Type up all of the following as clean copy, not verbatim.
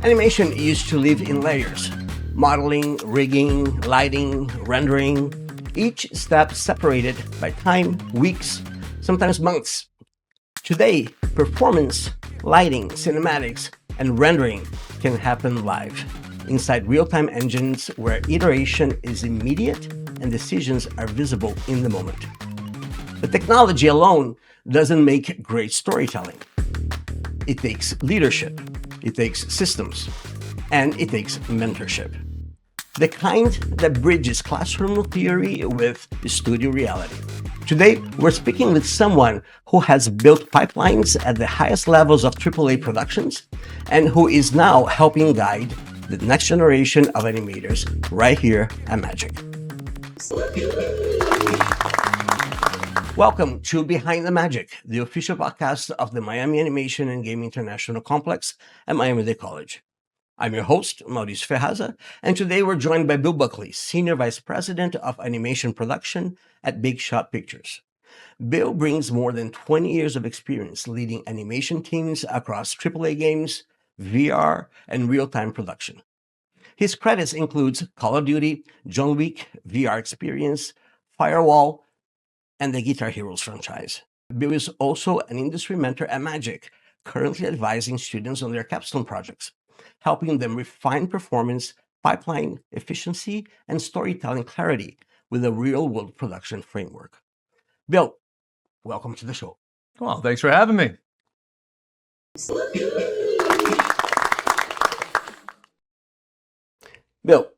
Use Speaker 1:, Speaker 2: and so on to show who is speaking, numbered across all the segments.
Speaker 1: Animation used to live in layers: modeling, rigging, lighting, rendering, each step separated by time, weeks, sometimes months. Today, performance, lighting, cinematics, and rendering can happen live inside real-time engines where iteration is immediate and decisions are visible in the moment. The technology alone doesn't make great storytelling. It takes leadership, it takes systems, and it takes mentorship. The kind that bridges classroom theory with studio reality. Today, we're speaking with someone who has built pipelines at the highest levels of AAA productions and who is now helping guide the next generation of animators right here at Magic. Welcome to Behind the Magic, the official podcast of the Miami Animation and Game International Complex at Miami-Dade College. I'm your host, Mauricio Ferraza, and today we're joined by Bill Buckley, Senior Vice President of Animation Production at Big Shot Pictures. Bill brings more than 20 years of experience leading animation teams across AAA games, VR, and real-time production. His credits include Call of Duty, John Wick, VR Experience, Firewall, and the Guitar Heroes franchise. Bill is also an industry mentor at Magic, currently advising students on their capstone projects, helping them refine performance, pipeline efficiency, and storytelling clarity with a real-world production framework. Bill, welcome to the show.
Speaker 2: Well, thanks for having me.
Speaker 1: Bill,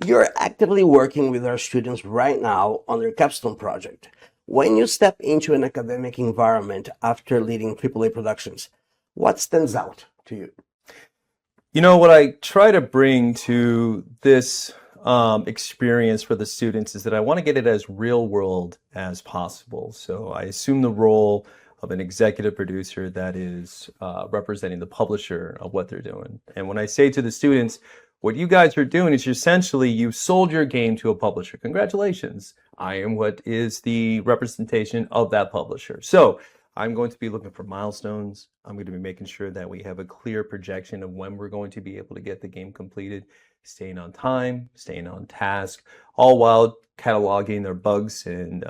Speaker 1: you're actively working with our students right now on their capstone project. When you step into an academic environment after leading AAA productions, what stands out to you?
Speaker 2: You know, what I try to bring to this experience for the students is that I want to get it as real world as possible. So I assume the role of an executive producer that is representing the publisher of what they're doing. And when I say to the students, what you guys are doing is essentially you've sold your game to a publisher. Congratulations. I am what is the representation of that publisher. So I'm going to be looking for milestones. I'm going to be making sure that we have a clear projection of when we're going to be able to get the game completed, staying on time, staying on task, all while cataloging their bugs and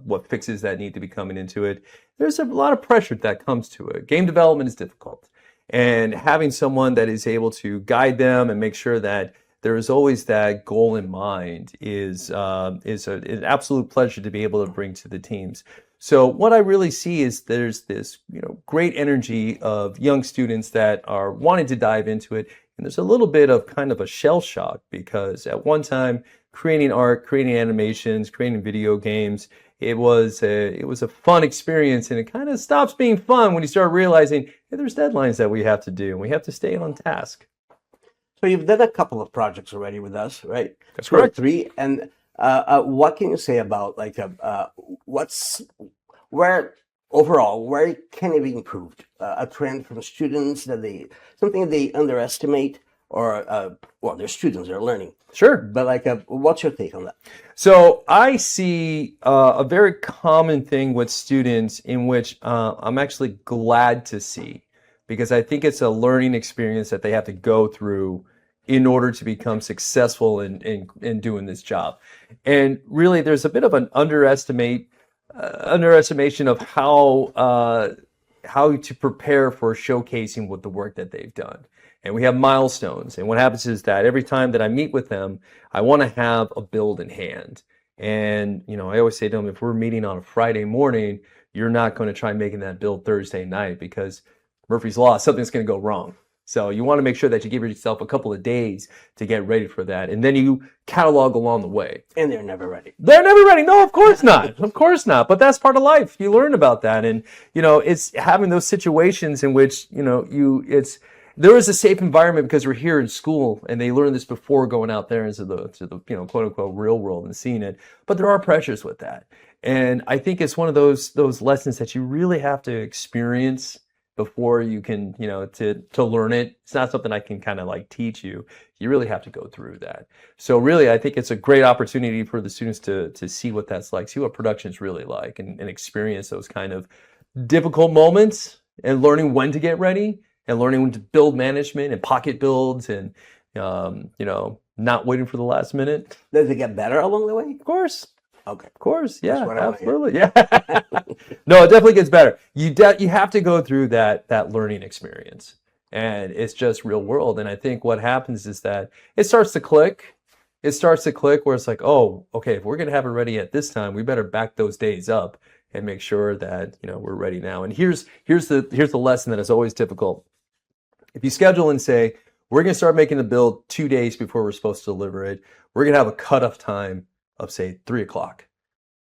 Speaker 2: what fixes that need to be coming into it. There's a lot of pressure that comes to it. Game development is difficult. And having someone that is able to guide them and make sure that there is always that goal in mind is an absolute pleasure to be able to bring to the teams. So what I really see is there's this, great energy of young students that are wanting to dive into it. And there's a little bit of kind of a shell shock because at one time, creating art, creating animations, creating video games, it was a fun experience, and it kind of stops being fun when you start realizing, hey, there's deadlines that we have to do, and we have to stay on task.
Speaker 1: So you've done a couple of projects already with us, right?
Speaker 2: That's correct.
Speaker 1: 3, and what can you say about where can it be improved? A trend from students something they underestimate, or they're students, they're learning.
Speaker 2: Sure.
Speaker 1: But what's your take on that?
Speaker 2: So I see a very common thing with students in which I'm actually glad to see, because I think it's a learning experience that they have to go through in order to become successful in doing this job. And really, there's a bit of an underestimation of how to prepare for showcasing what the work that they've done. And we have milestones. And what happens is that every time that I meet with them, I want to have a build in hand. And, I always say to them, if we're meeting on a Friday morning, you're not going to try making that build Thursday night, because Murphy's Law, something's going to go wrong. So you want to make sure that you give yourself a couple of days to get ready for that. And then you catalog along the way.
Speaker 1: And they're never ready.
Speaker 2: They're never ready. No, of course not. Of course not. But that's part of life. You learn about that. And, it's having those situations in which, there is a safe environment because we're here in school, and they learn this before going out there into the quote unquote real world and seeing it. But there are pressures with that. And I think it's one of those lessons that you really have to experience before you can, to learn it. It's not something I can kind of teach you. You really have to go through that. So really, I think it's a great opportunity for the students to see what that's like, see what production is really like, and experience those kind of difficult moments and learning when to get ready and learning to build management and pocket builds and, not waiting for the last minute.
Speaker 1: Does it get better along the way?
Speaker 2: Of course.
Speaker 1: Okay.
Speaker 2: Of course.
Speaker 1: That's
Speaker 2: Yeah,
Speaker 1: what I wanna hear.
Speaker 2: absolutely. Yeah. No, it definitely gets better. You have to go through that learning experience. And it's just real world. And I think what happens is that it starts to click. It starts to click where it's like, oh, okay, if we're going to have it ready at this time, we better back those days up and make sure that, we're ready now. And here's the lesson that is always difficult. If you schedule and say, we're going to start making the build 2 days before we're supposed to deliver it, we're going to have a cutoff time of, say, 3 o'clock.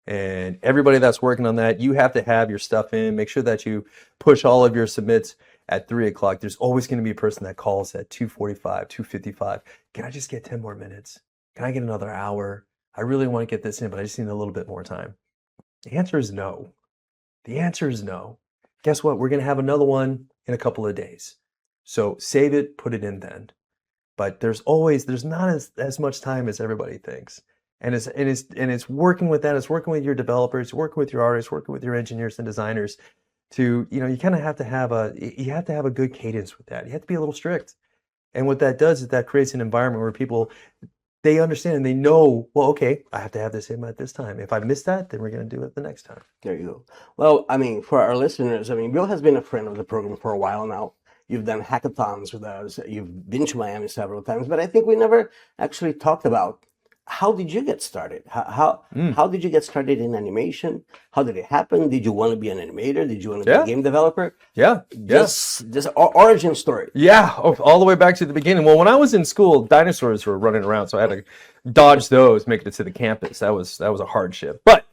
Speaker 2: And everybody that's working on that, you have to have your stuff in. Make sure that you push all of your submits at 3 o'clock. There's always going to be a person that calls at 2:45, 2:55. Can I just get 10 more minutes? Can I get another hour? I really want to get this in, but I just need a little bit more time. The answer is no. The answer is no. Guess what? We're going to have another one in a couple of days. So save it, put it in then. But there's not as much time as everybody thinks. And it's working with that. It's working with your developers, working with your artists, working with your engineers and designers to, you kind of have to have a good cadence with that. You have to be a little strict. And what that does is that creates an environment where people, they understand and they know, well, okay, I have to have this in at this time. If I miss that, then we're going to do it the next time.
Speaker 1: There you go. Well, for our listeners, Bill has been a friend of the program for a while now. You've done hackathons with us. You've been to Miami several times, but I think we never actually talked about how did you get started? How did you get started in animation? How did it happen? Did you want to be an animator? Did you want to be a game developer?
Speaker 2: Yeah.
Speaker 1: Just origin story.
Speaker 2: Yeah, all the way back to the beginning. Well, when I was in school, dinosaurs were running around, so I had to dodge those, make it to the campus. That was a hardship. But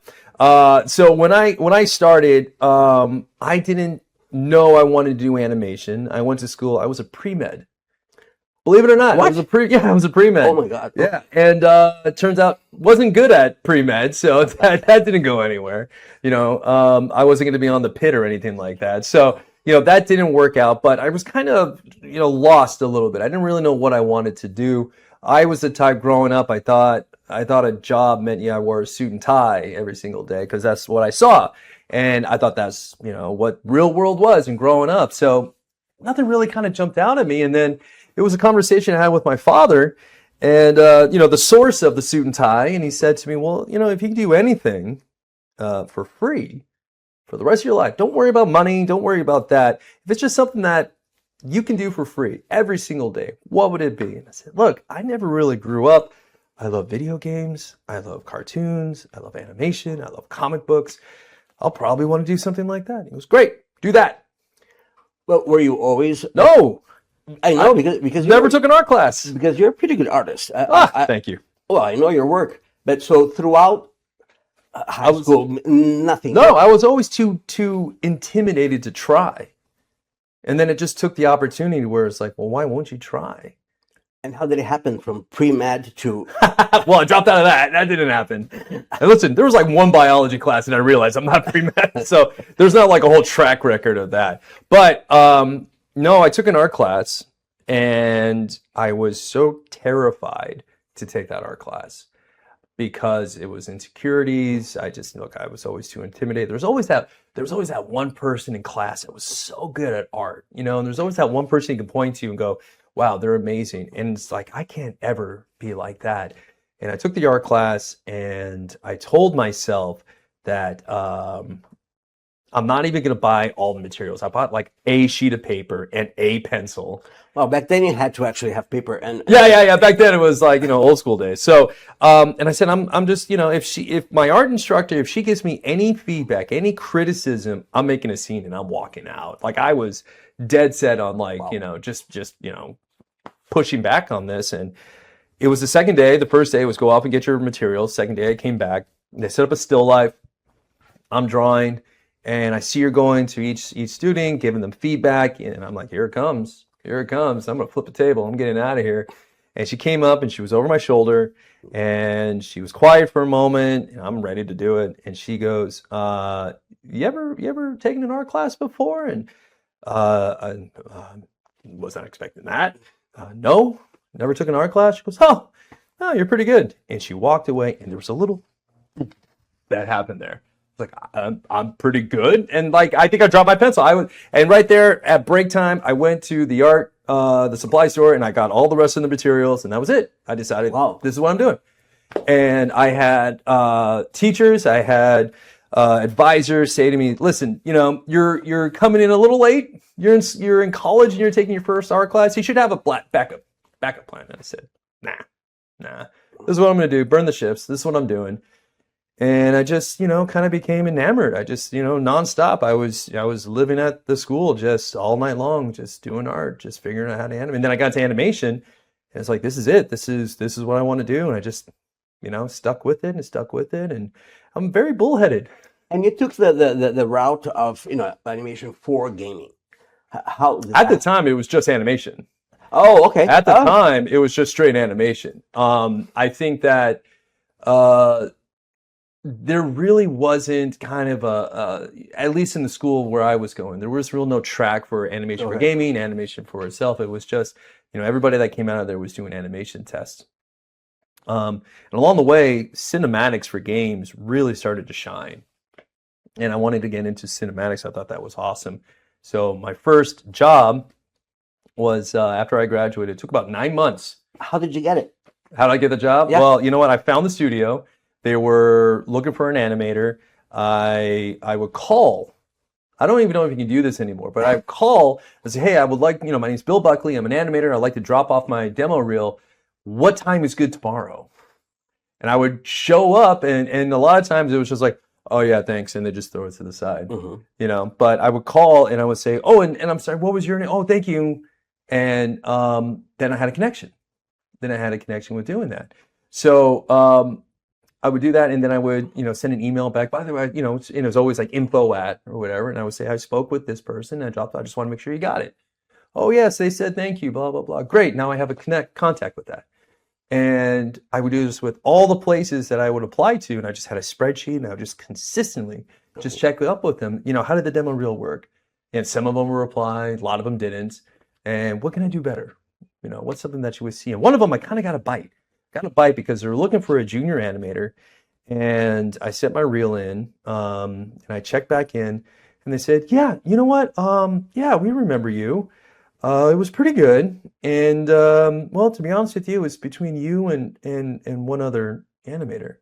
Speaker 2: so when I started, I didn't know I wanted to do animation. I went to school. I was a pre-med. Believe it or not,
Speaker 1: What?
Speaker 2: I was a pre-med.
Speaker 1: Oh my God.
Speaker 2: Yeah, and it turns out wasn't good at pre-med, so that didn't go anywhere. I wasn't going to be on the pit or anything like that. So, that didn't work out, but I was kind of, lost a little bit. I didn't really know what I wanted to do. I was the type growing up, I thought a job meant, I wore a suit and tie every single day because that's what I saw. And I thought that's, what real world was and growing up. So nothing really kind of jumped out at me. And then it was a conversation I had with my father and, the source of the suit and tie. And he said to me, well, if you can do anything for free for the rest of your life, don't worry about money. Don't worry about that. If it's just something that you can do for free every single day, what would it be? And I said, look, I never really grew up. I love video games. I love cartoons. I love animation. I love comic books. I'll probably want to do something like that. He goes, great, do that.
Speaker 1: Well, were you always?
Speaker 2: No.
Speaker 1: I know because
Speaker 2: never took an art class.
Speaker 1: Because you're a pretty good artist.
Speaker 2: Thank you.
Speaker 1: Well, I know your work, but so throughout high school, nothing.
Speaker 2: No, I was always too intimidated to try. And then it just took the opportunity where it's like, well, why won't you try?
Speaker 1: And how did it happen from pre-med to...
Speaker 2: Well, I dropped out of that. That didn't happen. And listen, there was like one biology class and I realized I'm not pre-med. So there's not like a whole track record of that. But no, I took an art class and I was so terrified to take that art class because it was insecurities. I was always too intimidated. There was always that one person in class that was so good at art, and there's always that one person you can point to and go, wow, they're amazing. And it's like, I can't ever be like that. And I took the art class and I told myself that I'm not even going to buy all the materials. I bought like a sheet of paper and a pencil.
Speaker 1: Well, back then you had to actually have paper and...
Speaker 2: Yeah. Back then it was like, old school days. So, and I said, I'm just, if my art instructor, if she gives me any feedback, any criticism, I'm making a scene and I'm walking out. Like I was dead set on like, wow. Just pushing back on this. And it was the second day. The first day was go off and get your materials. Second day I came back. They set up a still life. I'm drawing and I see her going to each student, giving them feedback. And I'm like, here it comes. I'm going to flip the table. I'm getting out of here. And she came up and she was over my shoulder and she was quiet for a moment and I'm ready to do it. And she goes, you ever taken an art class before? And I was not expecting that. No, never took an art class. She goes, oh, you're pretty good. And she walked away and there was a little that happened there. Like, I'm pretty good. And like, I think I dropped my pencil. And right there at break time, I went to the supply store, and I got all the rest of the materials, and that was it. I decided,
Speaker 1: Wow.
Speaker 2: this is what I'm doing. And I had teachers, I had advisors say to me, "Listen, you're coming in a little late. You're in college and you're taking your first art class. You should have a backup plan." And I said, nah. This is what I'm going to do. Burn the ships. This is what I'm doing. And I just, kind of became enamored. I just, nonstop. I was living at the school just all night long, just doing art, just figuring out how to animate. And then I got to animation, and it's like, this is it. This is what I want to do. And I just, stuck with it. And I'm very bullheaded.
Speaker 1: And you took the route of animation for gaming. How did
Speaker 2: At the
Speaker 1: that?
Speaker 2: time, it was just animation.
Speaker 1: Oh, okay.
Speaker 2: At the
Speaker 1: Oh,
Speaker 2: time, it was just straight animation. I think that there really wasn't kind of at least in the school where I was going, there was real no track for animation for
Speaker 1: okay.
Speaker 2: gaming, animation for itself. It was just, everybody that came out of there was doing animation tests. And along the way, cinematics for games really started to shine. And I wanted to get into cinematics. I thought that was awesome. So my first job was after I graduated. It took about 9 months.
Speaker 1: How did you get it?
Speaker 2: How did I get the job?
Speaker 1: Yeah.
Speaker 2: Well, you know what? I found the studio. They were looking for an animator. I would call. I don't even know if you can do this anymore, but I would call and say, "Hey, I would like, my name's Bill Buckley. I'm an animator. I'd like to drop off my demo reel. What time is good tomorrow?" And I would show up, and a lot of times it was just like, "Oh yeah, thanks," and they just throw it to the side.
Speaker 1: Mm-hmm.
Speaker 2: But I would call and I would say, "Oh, and I'm sorry, what was your name?" "Oh, thank you." And then I had a connection. Then I had a connection with doing that. So I would do that, and then I would, send an email back. By the way, it was always like info at or whatever, and I would say, "I spoke with this person, and I just want to make sure you got it." "Oh yes, they said thank you, blah blah blah." "Great, now I have a contact with that." And I would do this with all the places that I would apply to, and I just had a spreadsheet, and I would just consistently just check up with them. How did the demo reel work? And some of them were replied, a lot of them didn't. And what can I do better? What's something that you would see? And one of them, I kind of got a bite. Got a bite because they were looking for a junior animator, and I sent my reel in, and I checked back in, and they said, "Yeah, you know what? Yeah, we remember you. It was pretty good, and well, to be honest with you, it's between you and one other animator."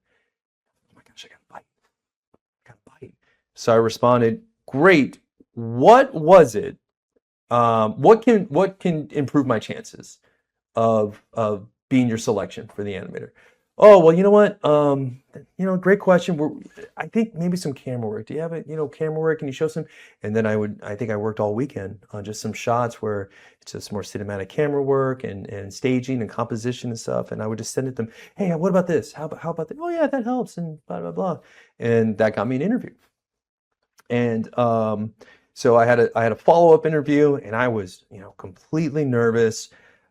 Speaker 2: Oh my gosh, I got a bite. I got a bite. So I responded, "Great. What was it? What can improve my chances of being your selection for the animator?" "Oh, well, you know what? Great question. I think maybe some camera work. Do you have camera work? Can you show some?" And then I think I worked all weekend on just some shots where it's just more cinematic camera work and staging and composition and stuff. And I would just send it to them. "Hey, what about this? How about that? Oh yeah, that helps." And blah blah blah. And that got me an interview. And so I had a follow-up interview, and I was completely nervous.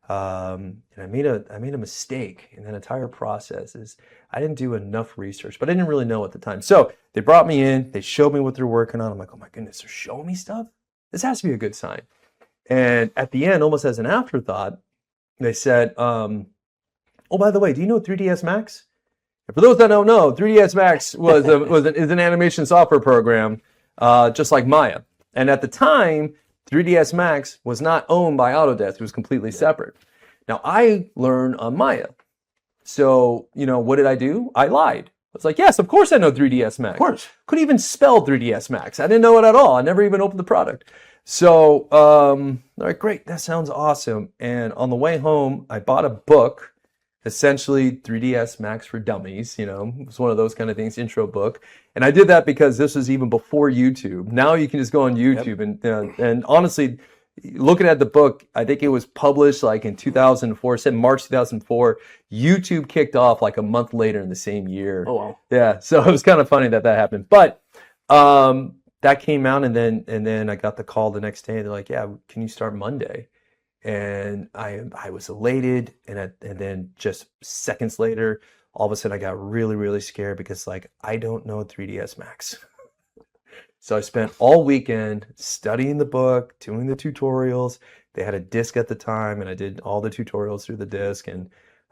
Speaker 2: And I made a mistake in that entire process. Is I didn't do enough research, but I didn't really know at the time. So they brought me in, they showed me what they're working on. I'm like, "Oh my goodness, they're showing me stuff? This has to be a good sign." And at the end, almost as an afterthought, they said, "Oh, by the way, do you know 3ds Max?" And for those that don't know, 3ds Max is an animation software program, just like Maya. And at the time, 3ds Max was not owned by Autodesk. It was completely separate. Now, I learned on Maya. So, what did I do? I lied. I was like, "Yes, of course I know 3ds Max."
Speaker 1: Of course.
Speaker 2: Couldn't even spell 3ds Max. I didn't know it at all. I never even opened the product. So, all right, great. That sounds awesome. And on the way home, I bought a book, essentially 3ds Max for Dummies. It was one of those kind of things, intro book. And I did that because this was even before YouTube. Now you can just go on YouTube. Yep. And honestly, looking at the book, I think it was published like in 2004, it said March 2004. YouTube kicked off like a month later in the same year.
Speaker 1: Oh wow.
Speaker 2: Yeah, so it was kind of funny that happened. But that came out, and then I got the call the next day. They're like, "Yeah, can you start Monday?" And I was elated, and then just seconds later, all of a sudden I got really, really scared because like I don't know 3ds Max. So I spent all weekend studying the book, doing the tutorials. They had a disc at the time, and I did all the tutorials through the disc. And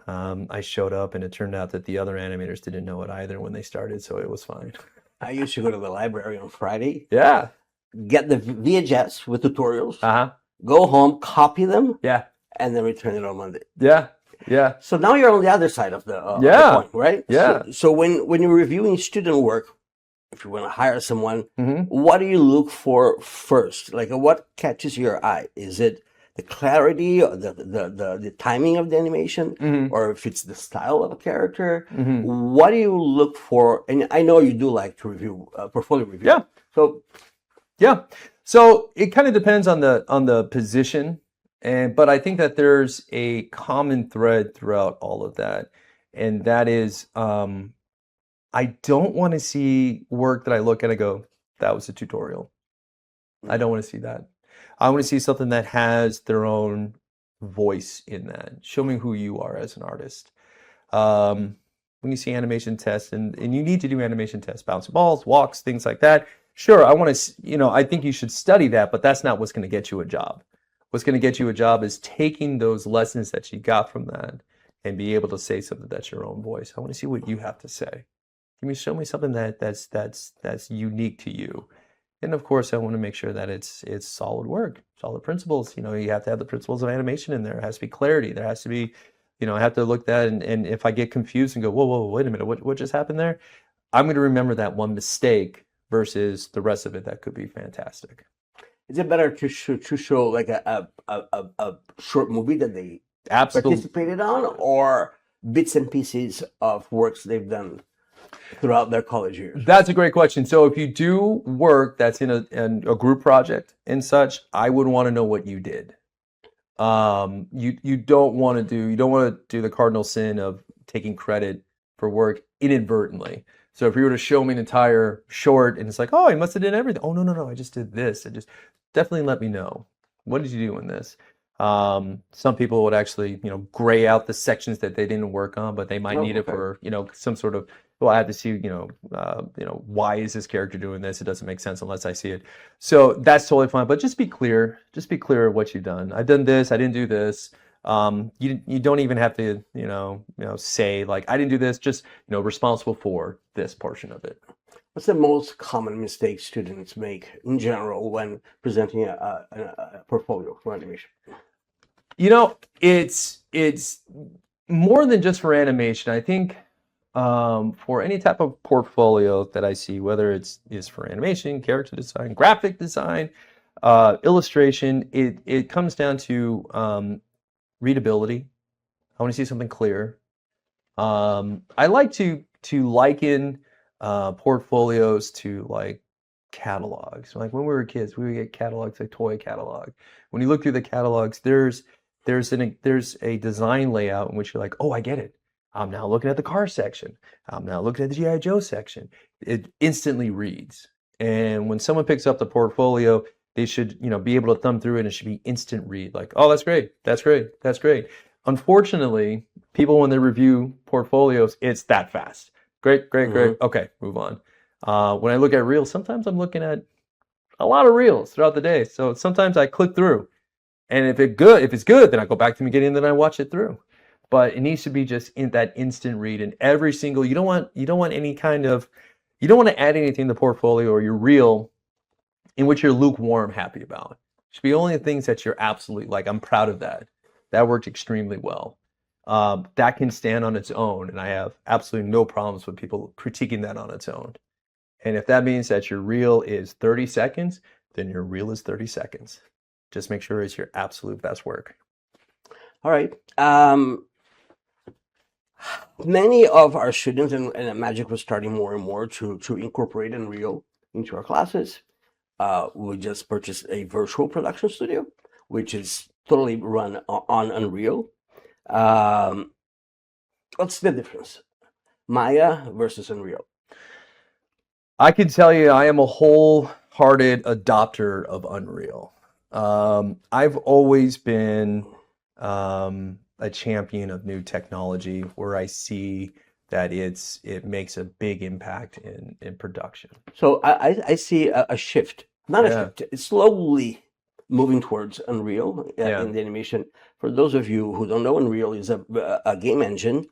Speaker 2: I showed up, and it turned out that the other animators didn't know it either when they started, so it was fine.
Speaker 1: I used to go to the library on Friday,
Speaker 2: Yeah.
Speaker 1: get the VHS with tutorials,
Speaker 2: Uh-huh.
Speaker 1: go home, copy them,
Speaker 2: Yeah.
Speaker 1: and then return it on Monday.
Speaker 2: Yeah. Yeah.
Speaker 1: So now you're on the other side of the
Speaker 2: Yeah.
Speaker 1: coin, right?
Speaker 2: Yeah.
Speaker 1: So when you're reviewing student work, if you want to hire someone,
Speaker 2: Mm-hmm.
Speaker 1: what do you look for first? Like what catches your eye? Is it the clarity or the timing of the animation,
Speaker 2: Mm-hmm.
Speaker 1: or if it's the style of a character?
Speaker 2: Mm-hmm.
Speaker 1: What do you look for? And I know you do like to review portfolio review.
Speaker 2: Yeah.
Speaker 1: So
Speaker 2: Yeah. So it kind of depends on the position, but I think that there's a common thread throughout all of that, and that is I don't want to see work that I look at and go, that was a tutorial. I don't want to see that. I want to see something that has their own voice in that. Show me who you are as an artist. When you see animation tests, and you need to do animation tests, bouncing balls, walks, things like that. Sure, I want to, I think you should study that, but that's not what's going to get you a job. What's going to get you a job is taking those lessons that you got from that and be able to say something that's your own voice. I want to see what you have to say. Show me something that's unique to you. And of course, I want to make sure that it's solid work, solid principles. You have to have the principles of animation in there. It has to be clarity. There has to be, I have to look at that, and if I get confused and go, whoa, wait a minute, what just happened there? I'm going to remember that one mistake versus the rest of it that could be fantastic.
Speaker 1: is it better to show like a short movie that they
Speaker 2: Absolutely.
Speaker 1: participated on, or bits and pieces of works they've done throughout their college years?
Speaker 2: That's a great question. So if you do work that's in a group project and such, I would want to know what you did. You don't want to do the cardinal sin of taking credit for work inadvertently. So if you were to show me an entire short and it's like, oh, I must have done everything. Oh, no, I just did this. Definitely let me know. What did you do in this? Some people would actually, gray out the sections that they didn't work on, but they might need it for, some sort of, well, I have to see, why is this character doing this? It doesn't make sense unless I see it. So that's totally fine. But just be clear. Just be clear of what you've done. I've done this. I didn't do this. You don't even have to, say like, I didn't do this, just, responsible for this portion of it.
Speaker 1: What's the most common mistake students make in general when presenting a portfolio for animation?
Speaker 2: It's more than just for animation. I think for any type of portfolio that I see, whether it's for animation, character design, graphic design, illustration, it comes down to readability. I want to see something clear. I like to liken portfolios to like catalogs. Like when we were kids, we would get catalogs, a toy catalog. When you look through the catalogs, there's a design layout in which you're like, oh, I get it. I'm now looking at the car section. I'm now looking at the G.I. Joe section. It instantly reads. And when someone picks up the portfolio, they should, be able to thumb through it, and it should be instant read. Like, oh, that's great. That's great. That's great. Unfortunately, people, when they review portfolios, it's that fast. Great. Okay, move on. When I look at reels, sometimes I'm looking at a lot of reels throughout the day. So sometimes I click through. And if it's good, then I go back to the beginning and then I watch it through. But it needs to be just in that instant read, and every single, you don't want to add anything to the portfolio or your reel in which you're lukewarm happy about. It should be only the things that you're absolutely like, I'm proud of that. That worked extremely well. That can stand on its own, and I have absolutely no problems with people critiquing that on its own. And if that means that your reel is 30 seconds, then your reel is 30 seconds. Just make sure it's your absolute best work.
Speaker 1: All right. Many of our students, and Magic was starting more and more to incorporate Unreal into our classes. We just purchased a virtual production studio, which is totally run on Unreal. What's the difference? Maya versus Unreal.
Speaker 2: I can tell you, I am a wholehearted adopter of Unreal. I've always been a champion of new technology where I see that it makes a big impact in production.
Speaker 1: So I see a shift, not a shift, it's slowly moving towards Unreal
Speaker 2: Yeah.
Speaker 1: in the animation. For those of you who don't know, Unreal is a game engine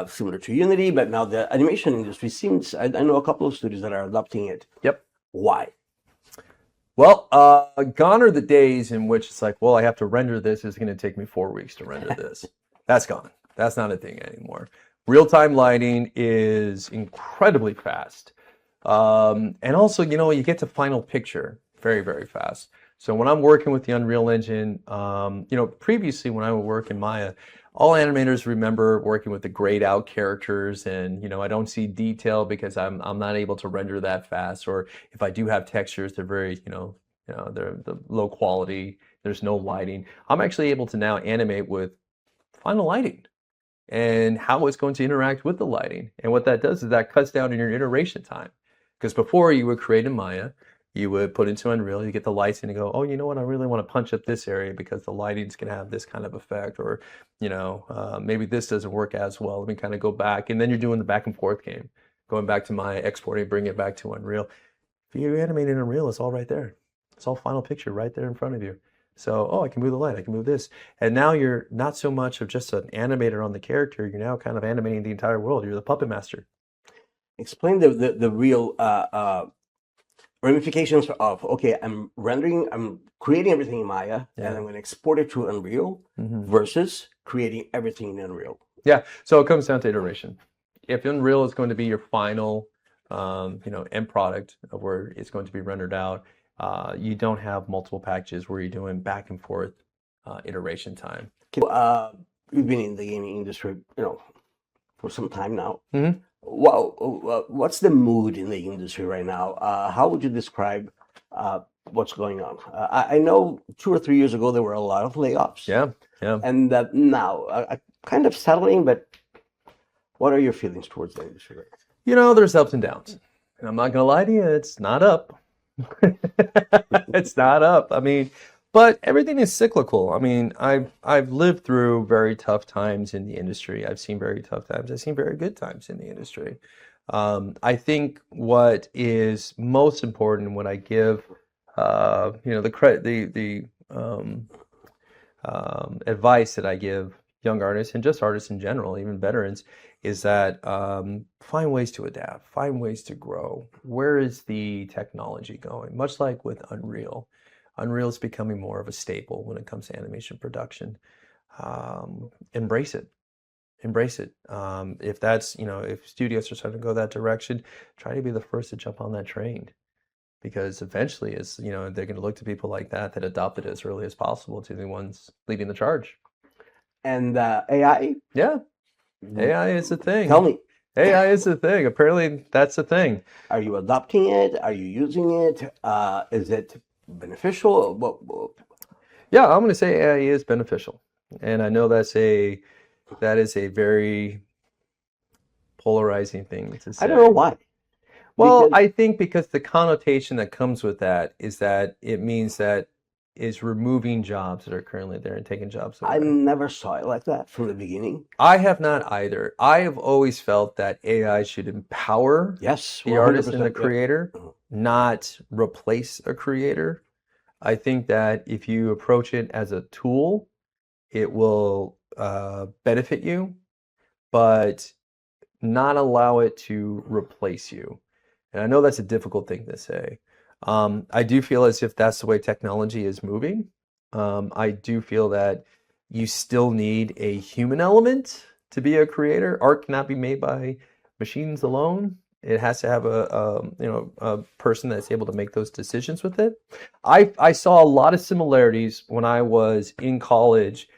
Speaker 1: similar to Unity, but now the animation industry seems, I know a couple of studios that are adopting it.
Speaker 2: Yep.
Speaker 1: Why?
Speaker 2: Well, gone are the days in which it's like, well, I have to render this. It's going to take me 4 weeks to render this. That's gone. That's not a thing anymore. Real-time lighting is incredibly fast. And also, you get to final picture very, very fast. So when I'm working with the Unreal Engine, previously when I would work in Maya, all animators remember working with the grayed out characters, and I don't see detail because I'm not able to render that fast, or if I do have textures, they're very they're the low quality. There's no lighting. I'm actually able to now animate with final lighting and how it's going to interact with the lighting. And what that does is that cuts down on your iteration time. Because before you would create in Maya, you would put into Unreal, you get the lights in and go, oh, you know what, I really want to punch up this area because the lighting's going to have this kind of effect, or, maybe this doesn't work as well. Let me kind of go back. And then you're doing the back and forth game, going back to Maya, exporting, bringing it back to Unreal. If you animate in Unreal, it's all right there. It's all final picture right there in front of you. So, oh, I can move the light, I can move this. And now you're not so much of just an animator on the character, you're now kind of animating the entire world. You're the puppet master.
Speaker 1: Explain the real ramifications of, okay, I'm creating everything in Maya, and I'm going to export it to Unreal versus creating everything in Unreal.
Speaker 2: Yeah, so it comes down to iteration. If Unreal is going to be your final, end product of where it's going to be rendered out, you don't have multiple packages where you're doing back and forth iteration time.
Speaker 1: We've been in the gaming industry, for some time now. Well, what's the mood in the industry right now? How would you describe what's going on? I know 2 or 3 years ago there were a lot of layoffs.
Speaker 2: Yeah.
Speaker 1: And now kind of settling, but what are your feelings towards the industry right now?
Speaker 2: There's ups and downs. And I'm not going to lie to you, it's not up. It's not up. But everything is cyclical. I've lived through very tough times in the industry. I've seen very tough times. I've seen very good times in the industry. I think what is most important, what I give, the credit, the advice that I give young artists and just artists in general, even veterans, is that find ways to adapt, find ways to grow. Where is the technology going? Much like with Unreal. Unreal is becoming more of a staple when it comes to animation production. Embrace it. If that's, if studios are starting to go that direction, try to be the first to jump on that train. Because eventually, they're going to look to people like that adopt it as early as possible to the ones leading the charge.
Speaker 1: And AI?
Speaker 2: Yeah. AI is a thing.
Speaker 1: Tell me.
Speaker 2: AI is a thing. Apparently, that's a thing.
Speaker 1: Are you adopting it? Are you using it? Is it beneficial?
Speaker 2: Yeah, I'm going to say AI is beneficial, and I know that is a very polarizing thing to say.
Speaker 1: I don't know why.
Speaker 2: Well, I think because the connotation that comes with that is that it means that it's removing jobs that are currently there and taking jobs away.
Speaker 1: I never saw it like that from the beginning.
Speaker 2: I have not either. I have always felt that AI should empower the artist and the creator, not replace a creator. I think that if you approach it as a tool, it will benefit you, but not allow it to replace you. And I know that's a difficult thing to say. I do feel as if that's the way technology is moving. I do feel that you still need a human element to be a creator. Art cannot be made by machines alone. It has to have a person that's able to make those decisions with it. I saw a lot of similarities when I was in college.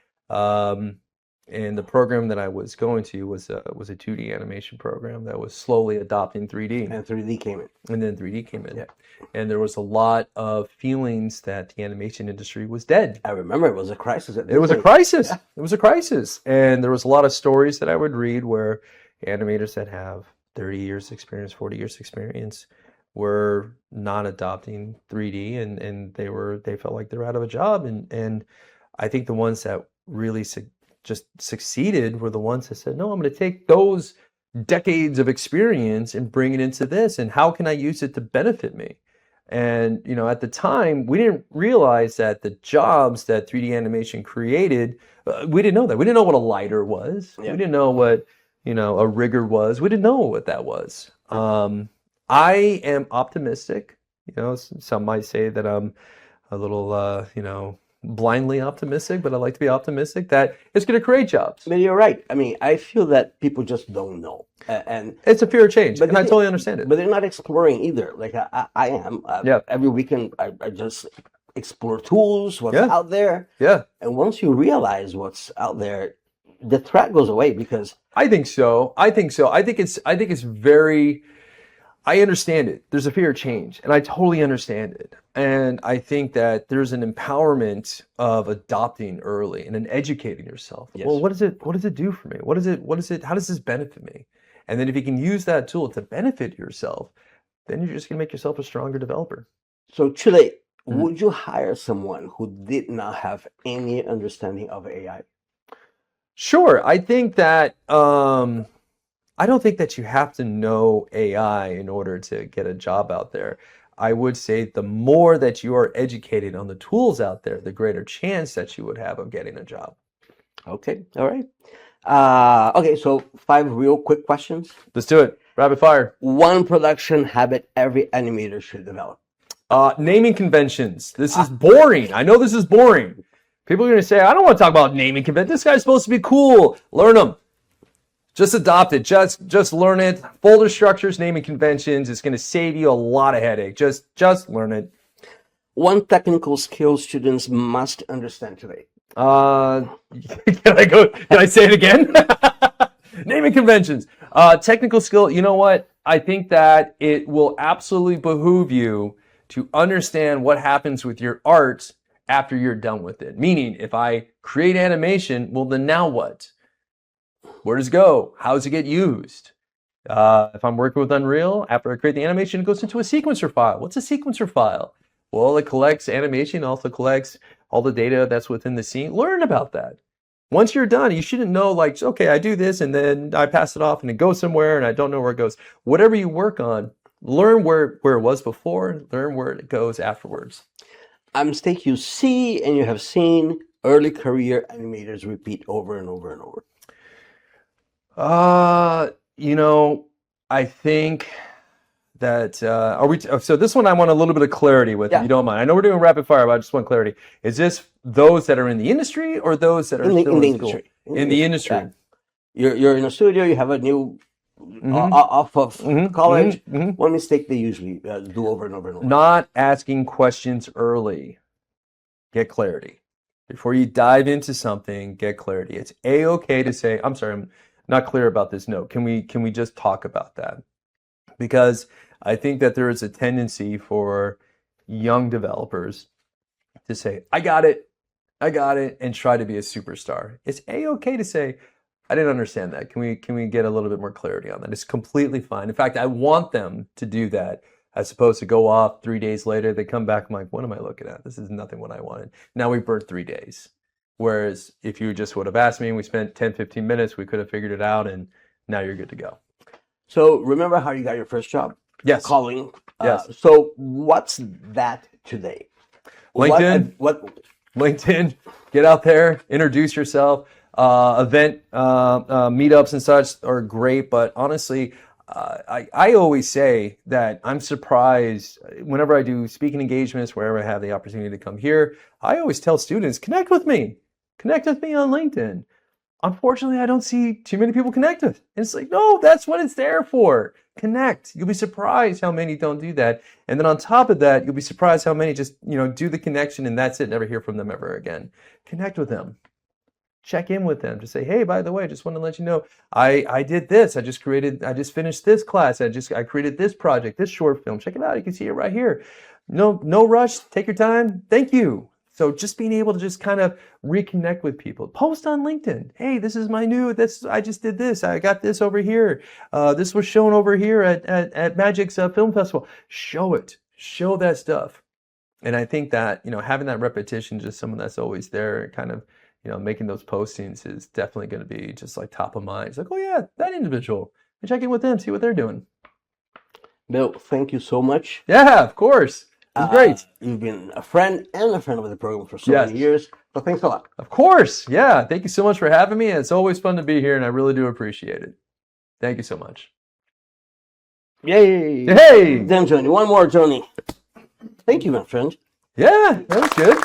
Speaker 2: And the program that I was going to was a 2D animation program that was slowly adopting 3D.
Speaker 1: And 3D came in.
Speaker 2: And then 3D came in.
Speaker 1: Yeah.
Speaker 2: And there was a lot of feelings that the animation industry was dead.
Speaker 1: I remember it was a crisis.
Speaker 2: It was a crisis. Yeah. It was a crisis. And there was a lot of stories that I would read where animators that have 30 years experience, 40 years experience were not adopting 3D, and they felt like they were out of a job. And I think the ones that really just succeeded were the ones that said, no, I'm going to take those decades of experience and bring it into this, and how can I use it to benefit me? And, at the time, we didn't realize that the jobs that 3D animation created, we didn't know that. We didn't know what a lighter was.
Speaker 1: Yeah.
Speaker 2: We didn't know what, a rigger was. We didn't know what that was. I am optimistic. Some might say that I'm a little, blindly optimistic, but I like to be optimistic that it's going to create jobs.
Speaker 1: But you're right. I mean, I feel that people just don't know, and
Speaker 2: It's a fear of change,
Speaker 1: but
Speaker 2: and I totally understand it.
Speaker 1: but they're not exploring either. Like I am.
Speaker 2: Yeah.
Speaker 1: Every weekend, I just explore tools, what's
Speaker 2: Yeah.
Speaker 1: out there,
Speaker 2: Yeah.
Speaker 1: and once you realize what's out there, the threat goes away because
Speaker 2: I think so. I think it's very, I understand it. There's a fear of change, and I totally understand it. And I think that there's an empowerment of adopting early and then educating yourself.
Speaker 1: Yes.
Speaker 2: Well, what does it do for me? How does this benefit me? And then if you can use that tool to benefit yourself, then you're just gonna make yourself a stronger developer.
Speaker 1: So today,
Speaker 2: Mhm.
Speaker 1: would you hire someone who did not have any understanding of AI?
Speaker 2: Sure. I think that I don't think that you have to know AI in order to get a job out there. I would say the more that you are educated on the tools out there, the greater chance that you would have of getting a job.
Speaker 1: Okay, all right. Okay, so 5 real quick questions.
Speaker 2: Let's do it. Rapid fire.
Speaker 1: One production habit every animator should develop.
Speaker 2: Naming conventions. This is boring. I know this is boring. People are going to say, I don't want to talk about naming conventions. This guy's supposed to be cool. Learn them. Just adopt it. Just learn it. Folder structures, naming conventions. It's going to save you a lot of headache. Just learn it.
Speaker 1: One technical skill students must understand today.
Speaker 2: Can I say it again? Naming conventions. Technical skill. You know what? I think that it will absolutely behoove you to understand what happens with your art after you're done with it. Meaning, if I create animation, well, then now what? Where does it go? How does it get used? If I'm working with Unreal, after I create the animation, it goes into a sequencer file. What's a sequencer file? Well, it collects animation, also collects all the data that's within the scene. Learn about that. Once you're done, you shouldn't know, like, okay, I do this and then I pass it off and it goes somewhere and I don't know where it goes. Whatever you work on, learn where it was before, learn where it goes afterwards.
Speaker 1: A mistake you see and you have seen early career animators repeat over and over and over.
Speaker 2: I think that so this one I want a little bit of clarity with, if you don't mind. I know we're doing rapid fire, but I just want clarity. Is this those that are in the industry or those that are still in the
Speaker 1: industry?
Speaker 2: In the industry.
Speaker 1: Yeah. You're in a studio, you have a new off of college. One mistake they usually do over and over and over.
Speaker 2: Not asking questions early. Get clarity. Before you dive into something, get clarity. It's A-okay to say, I'm sorry, I'm not clear about this note. Can we just talk about that? Because I think that there is a tendency for young developers to say, I got it, and try to be a superstar. It's A-okay to say, I didn't understand that. Can we get a little bit more clarity on that? It's completely fine. In fact, I want them to do that as opposed to go off 3 days later. They come back, I'm like, what am I looking at? This is nothing what I wanted. Now we burnt 3 days. Whereas if you just would have asked me and we spent 10, 15 minutes, we could have figured it out and now you're good to go.
Speaker 1: So remember how you got your first job?
Speaker 2: Yes.
Speaker 1: Calling.
Speaker 2: Yes.
Speaker 1: So what's that today?
Speaker 2: LinkedIn.
Speaker 1: What?
Speaker 2: LinkedIn. Get out there. Introduce yourself. Event meetups and such are great, but honestly, I always say that I'm surprised whenever I do speaking engagements, wherever I have the opportunity to come here. I always tell students, connect with me. Connect with me on LinkedIn. Unfortunately, I don't see too many people connect with. And it's like, no, that's what it's there for. Connect. You'll be surprised how many don't do that. And then on top of that, you'll be surprised how many just, do the connection and that's it. Never hear from them ever again. Connect with them. Check in with them to say, hey, by the way, just want to let you know, I did this. I just finished this class. I created this project, this short film. Check it out. You can see it right here. No rush. Take your time. Thank you. So just being able to just kind of reconnect with people. Post on LinkedIn. Hey, this is my I just did this. I got this over here. This was shown over here at Magic's Film Festival. Show it. Show that stuff. And I think that, having that repetition, just someone that's always there, kind of, making those postings is definitely going to be just like top of mind. It's like, oh yeah, that individual. And check in with them, see what they're doing.
Speaker 1: Bill, thank you so much.
Speaker 2: Yeah, of course. It's great.
Speaker 1: You've been a friend and a friend of the program for so
Speaker 2: Yes.
Speaker 1: many years. So thanks a lot.
Speaker 2: Of course. Yeah. Thank you so much for having me. It's always fun to be here, and I really do appreciate it. Thank you so much.
Speaker 1: Yay!
Speaker 2: Hey!
Speaker 1: Then, Johnny, one more, Johnny. Thank you, my friend.
Speaker 2: Yeah, that was good.